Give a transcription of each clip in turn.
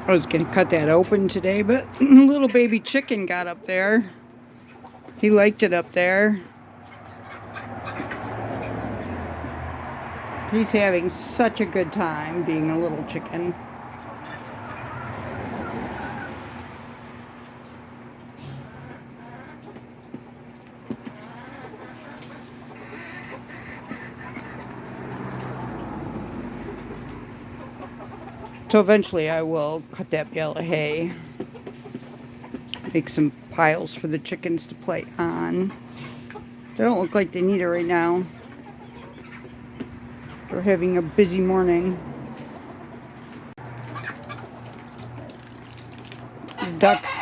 I was going to cut that open today, but little baby chicken got up there. He liked it up there. He's having such a good time being a little chicken. So eventually I will cut that bale of hay. Make some piles for the chickens to play on. They don't look like they need it right now. They're having a busy morning. The ducks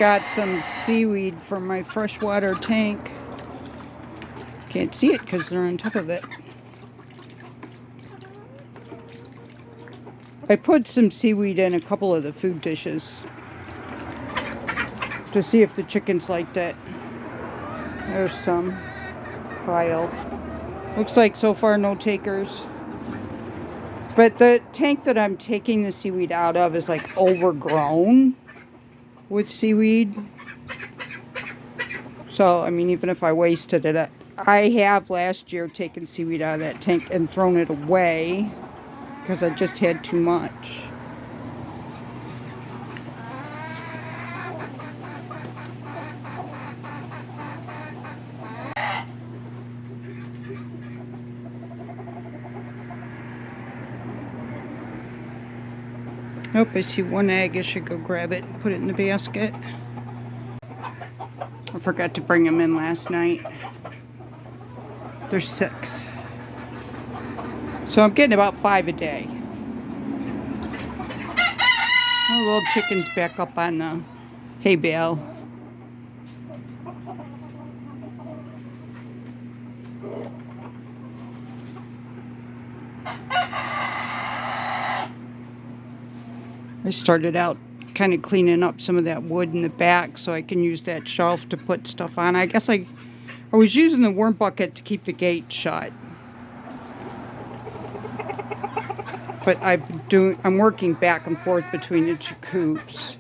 got some seaweed from my freshwater tank. Can't see it because they're on top of it. I put some seaweed in a couple of the food dishes to see if the chickens liked it. There's some pile. Looks like so far no takers. But the tank that I'm taking the seaweed out of is like overgrown with seaweed. So, I mean, even if I wasted it, I have last year taken seaweed out of that tank and thrown it away because I just had too much. Nope, I see one egg. I should go grab it and put it in the basket. I forgot to bring them in last night. There's 6. So I'm getting about 5 a day. Oh, little chicken's back up on the hay bale. I started out kind of cleaning up some of that wood in the back so I can use that shelf to put stuff on. I guess I was using the worm bucket to keep the gate shut. But I'm working back and forth between the 2 coops.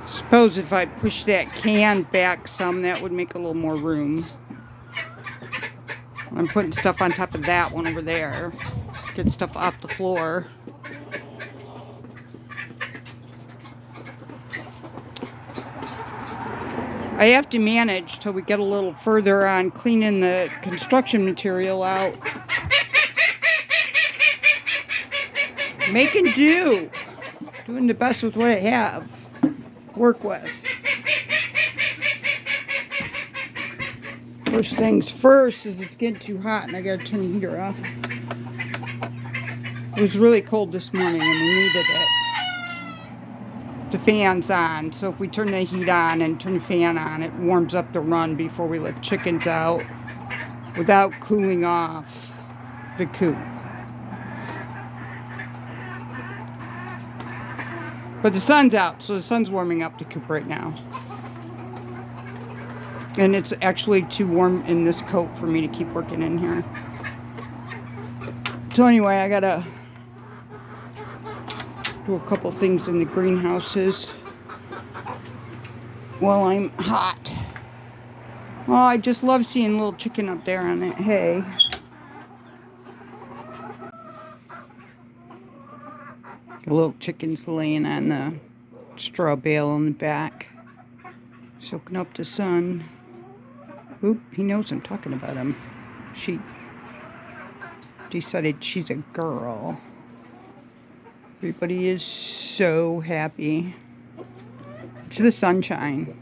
Suppose if I push that can back some, that would make a little more room. I'm putting stuff on top of that one over there. Get stuff off the floor. I have to manage till we get a little further on cleaning the construction material out. Making do. Doing the best with what I have. Work with. First things first is it's getting too hot and I gotta turn the heater off. It was really cold this morning and we needed it. The fan's on, so if we turn the heat on and turn the fan on, it warms up the run before we let chickens out without cooling off the coop. But the sun's out, so the sun's warming up the coop right now. And it's actually too warm in this coat for me to keep working in here. So anyway, I gotta do a couple things in the greenhouses while I'm hot. Oh, I just love seeing little chicken up there on that hay. The little chicken's laying on the straw bale in the back, soaking up the sun. Oop, he knows I'm talking about him. She decided she's a girl. Everybody is so happy. It's the sunshine.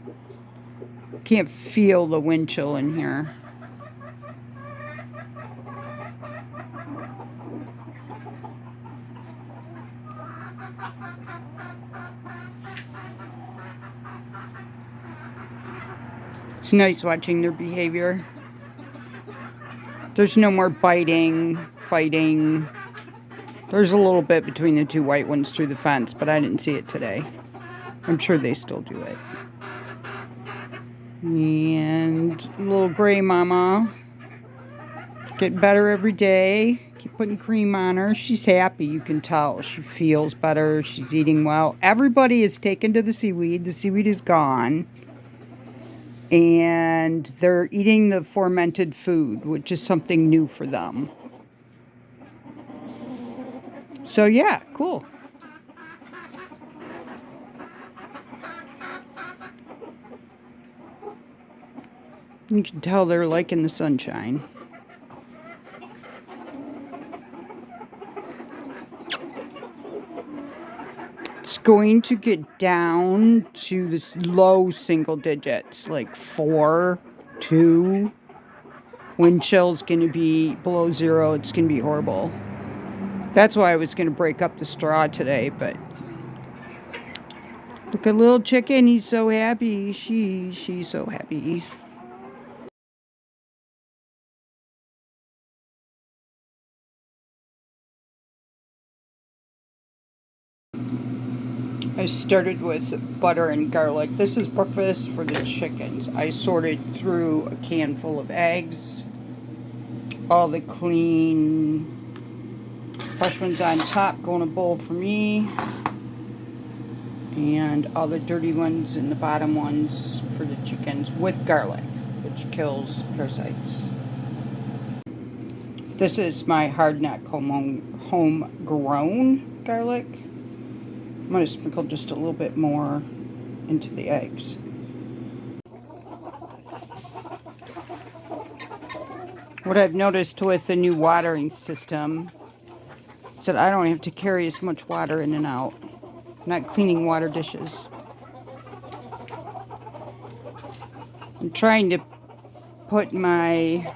Can't feel the wind chill in here. It's nice watching their behavior. There's no more biting, fighting. There's a little bit between the two white ones through the fence, but I didn't see it today. I'm sure they still do it. And little gray mama. Getting better every day. Keep putting cream on her. She's happy, you can tell. She feels better. She's eating well. Everybody is taken to the seaweed. The seaweed is gone. And they're eating the fermented food, which is something new for them. So yeah, cool. You can tell they're liking the sunshine. It's going to get down to this low single digits, like 4, 2. Wind chill's going to be below 0. It's going to be horrible. That's why I was going to break up the straw today, but look at little chicken. He's so happy. She's so happy. I started with butter and garlic. This is breakfast for the chickens. I sorted through a can full of eggs. All the clean fresh ones on top go in a bowl for me. And all the dirty ones and the bottom ones for the chickens with garlic, which kills parasites. This is my hardneck homegrown garlic. I'm going to sprinkle just a little bit more into the eggs. What I've noticed with the new watering system is that I don't have to carry as much water in and out. I'm not cleaning water dishes. I'm trying to put my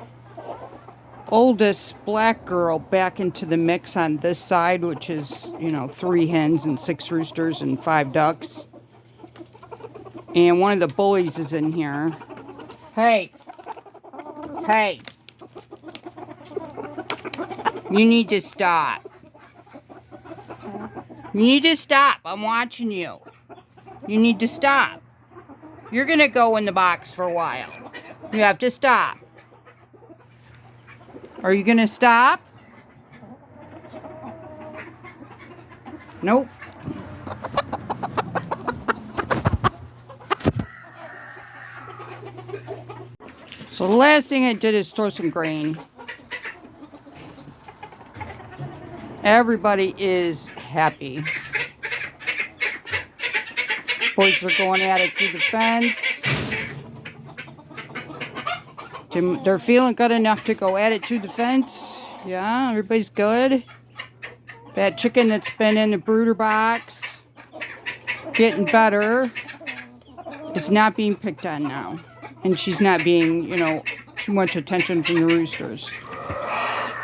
oldest black girl back into the mix on this side, which is, 3 hens and 6 roosters and 5 ducks. And one of the bullies is in here. Hey! You need to stop. You need to stop. I'm watching you. You need to stop. You're going to go in the box for a while. You have to stop. Are you going to stop? Nope. So the last thing I did is throw some grain. Everybody is happy. Boys are going at it through the fence. They're feeling good enough to go at it through the fence. Yeah, everybody's good. That chicken that's been in the brooder box, getting better, is not being picked on now. And she's not being, too much attention from the roosters.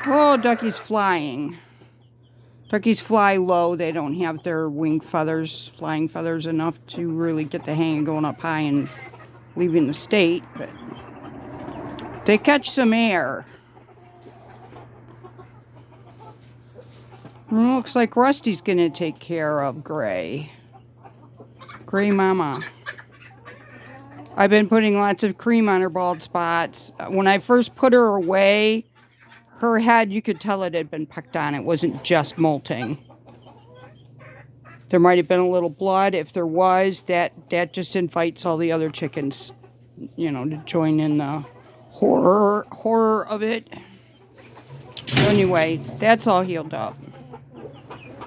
Oh, duckies flying. Duckies fly low. They don't have their flying feathers enough to really get the hang of going up high and leaving the state. But they catch some air. Well, looks like Rusty's going to take care of Gray. Gray Mama. I've been putting lots of cream on her bald spots. When I first put her away, her head, you could tell it had been pecked on. It wasn't just molting. There might have been a little blood. If there was, that just invites all the other chickens, to join in the horror of it. So anyway, that's all healed up.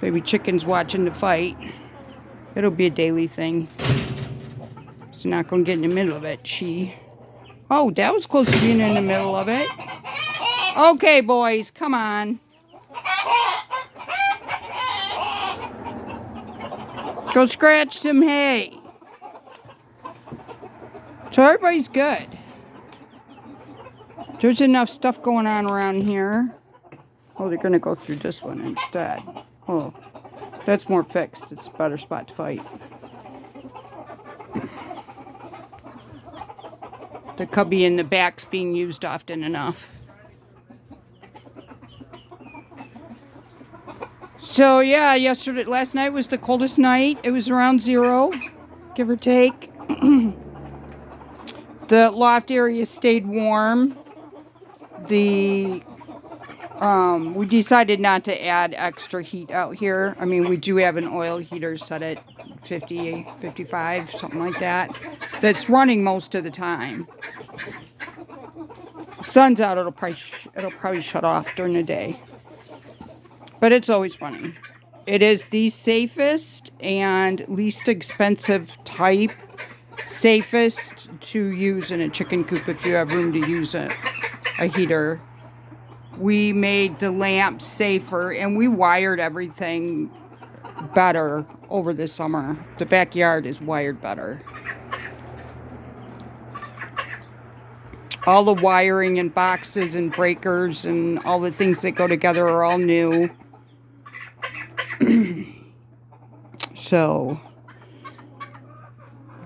Baby chicken's watching the fight. It'll be a daily thing. She's not going to get in the middle of it. Oh, that was close to being in the middle of it. Okay, boys, come on. Go scratch some hay. So everybody's good. There's enough stuff going on around here. Oh, they're going to go through this one instead. Oh, that's more fixed. It's a better spot to fight. The cubby in the back's being used often enough. So yeah, last night was the coldest night. It was around 0, give or take. The loft area stayed warm. We decided not to add extra heat out here. I mean, we do have an oil heater set at 50, 55, something like that. That's running most of the time. Sun's out, it'll probably shut off during the day. But it's always running. It is the safest and least expensive type. Safest to use in a chicken coop if you have room to use a heater. We made the lamps safer and we wired everything better over the summer. The backyard is wired better. All the wiring and boxes and breakers and all the things that go together are all new. So,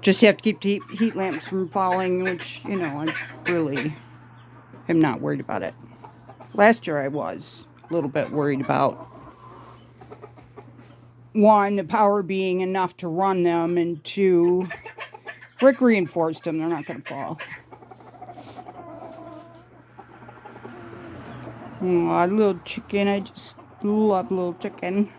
just have to keep the heat lamps from falling, which, you know, I really am not worried about it. Last year I was a little bit worried about, one, the power being enough to run them, and two, Rick reinforced them, they're not going to fall. Oh, little chicken, I just love little chicken.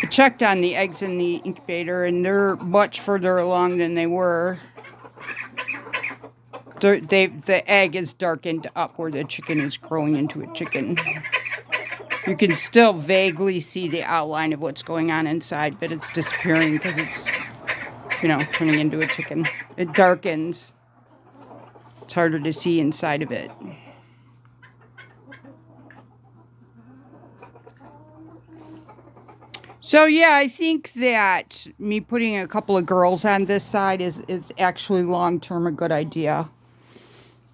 I checked on the eggs in the incubator and they're much further along than they were. The egg is darkened up where the chicken is growing into a chicken. You can still vaguely see the outline of what's going on inside, but it's disappearing because it's, you know, turning into a chicken. It darkens. It's harder to see inside of it. So yeah, I think that me putting a couple of girls on this side is actually long-term a good idea.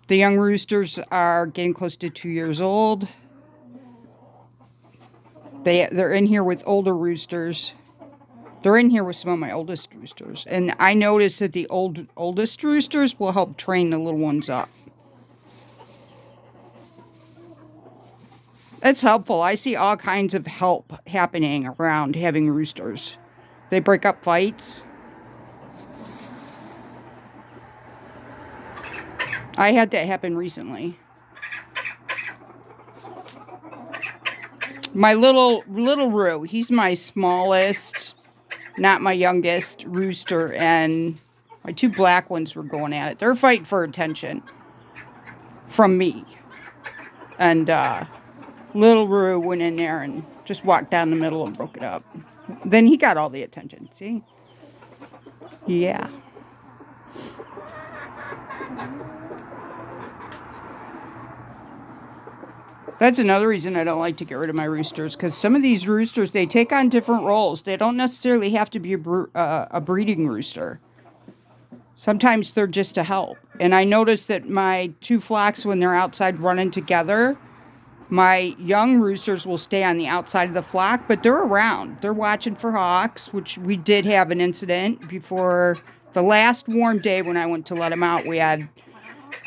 The young roosters are getting close to 2 years old. They're in here with older roosters. They're in here with some of my oldest roosters. And I noticed that the oldest roosters will help train the little ones up. It's helpful. I see all kinds of help happening around having roosters. They break up fights. I had that happen recently. My little Roo, he's my smallest, not my youngest rooster, and my 2 black ones were going at it. They're fighting for attention from me. And little Roo went in there and just walked down the middle and broke it up. Then he got all the attention, see? Yeah. That's another reason I don't like to get rid of my roosters, because some of these roosters, they take on different roles. They don't necessarily have to be a breeding rooster. Sometimes they're just to help. And I noticed that my 2 flocks, when they're outside running together, my young roosters will stay on the outside of the flock, but they're around. They're watching for hawks, which we did have an incident before the last warm day when I went to let them out. We had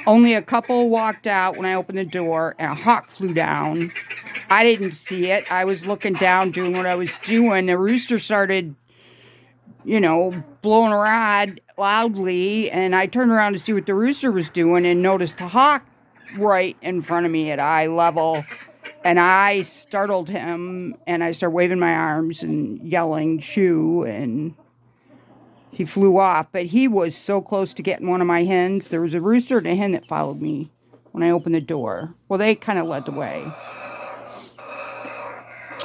only a couple walked out when I opened the door, and a hawk flew down. I didn't see it. I was looking down, doing what I was doing. The rooster started, you know, blowing a rod loudly, and I turned around to see what the rooster was doing and noticed the hawk right in front of me at eye level. And I startled him, and I started waving my arms and yelling, "Shoo," and he flew off, but he was so close to getting one of my hens. There was a rooster and a hen that followed me when I opened the door. Well, they kind of led the way.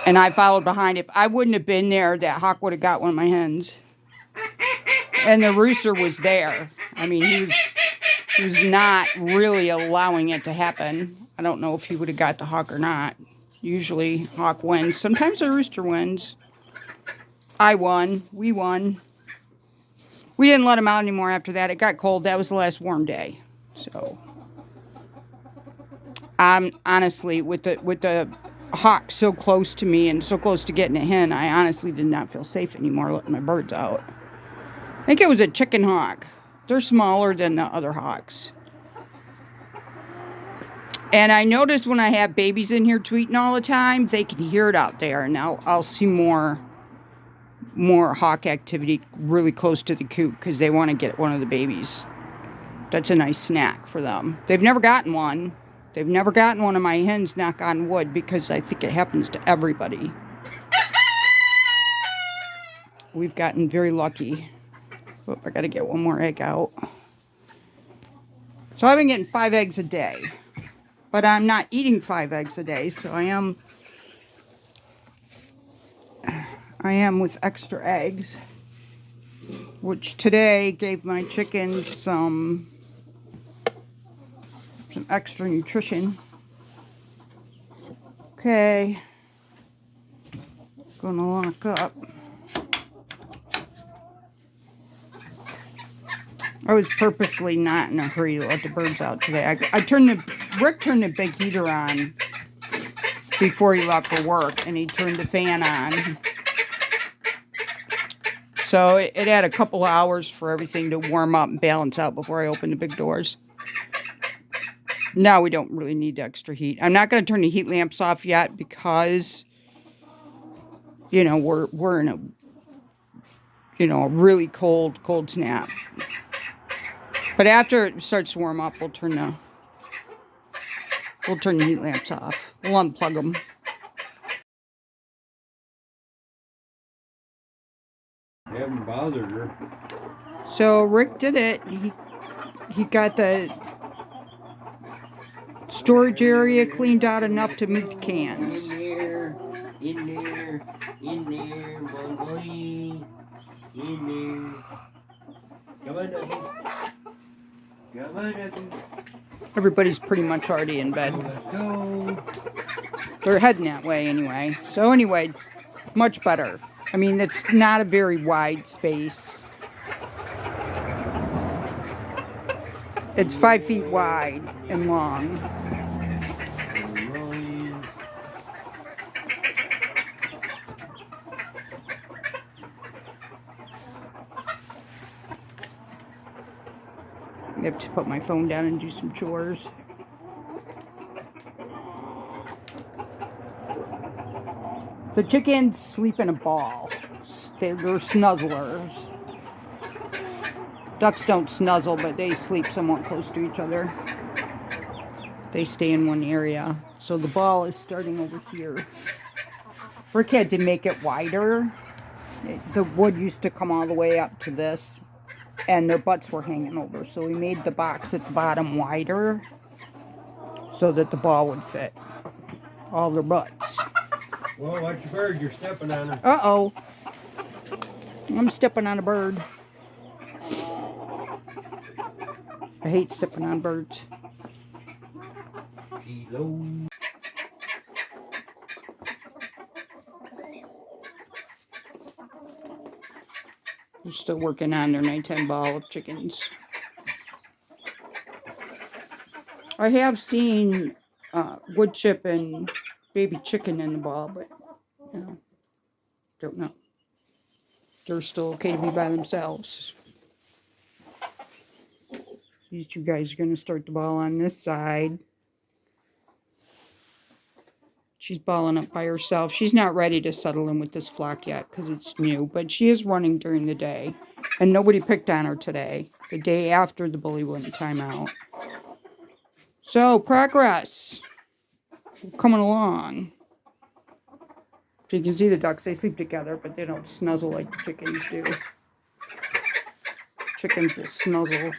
And I followed behind. If I wouldn't have been there, that hawk would have got one of my hens. And the rooster was there. I mean, he was not really allowing it to happen. I don't know if he would have got the hawk or not. Usually, hawk wins. Sometimes the rooster wins. I won. We won. We didn't let him out anymore after that. It got cold. That was the last warm day. So, honestly, with the hawk so close to me and so close to getting a hen, I honestly did not feel safe anymore letting my birds out. I think it was a chicken hawk. They're smaller than the other hawks. And I notice when I have babies in here tweeting all the time, they can hear it out there. And I'll see more hawk activity really close to the coop because they want to get one of the babies. That's a nice snack for them. They've never gotten one. They've never gotten one of my hens, knock on wood, because I think it happens to everybody. We've gotten very lucky. Oh, I gotta get one more egg out. So I've been getting 5 eggs a day. But I'm not eating 5 eggs a day, so I am with extra eggs. Which today gave my chickens some extra nutrition. Okay. Gonna lock up. I was purposely not in a hurry to let the birds out today. Rick turned the big heater on before he left for work, and he turned the fan on. So it had a couple hours for everything to warm up and balance out before I opened the big doors. Now we don't really need extra heat. I'm not going to turn the heat lamps off yet because, you know, we're in a, you know, a really cold snap. But after it starts to warm up, we'll turn the heat lamps off. We'll unplug them. I haven't bothered her. So Rick did it. He got the storage area cleaned out enough to move the cans. In there, my buddy. In there. Come on, Dougie. Come on, Dougie. Everybody's pretty much already in bed. Let's go. They're heading that way anyway. So anyway, much better. I mean, it's not a very wide space. It's 5 feet wide and long. I have to put my phone down and do some chores. The chickens sleep in a ball. They're snuzzlers. Ducks don't snuzzle, but they sleep somewhat close to each other. They stay in one area. So the ball is starting over here. Rick had to make it wider. The wood used to come all the way up to this, and their butts were hanging over. So we made the box at the bottom wider so that the ball would fit all their butts. Well, watch your bird. You're stepping on her. Uh-oh. I'm stepping on a bird. I hate stepping on birds. Kilo. They're still working on their nighttime ball of chickens. I have seen wood chip and baby chicken in the ball, but, you know, don't know. They're still okay to be by themselves. These two guys are going to start the ball on this side. She's balling up by herself. She's not ready to settle in with this flock yet because it's new, but she is running during the day. And nobody picked on her today, the day after the bully went in timeout. So, progress. We're coming along. So you can see the ducks, they sleep together, but they don't snuzzle like the chickens do. Chickens will snuzzle.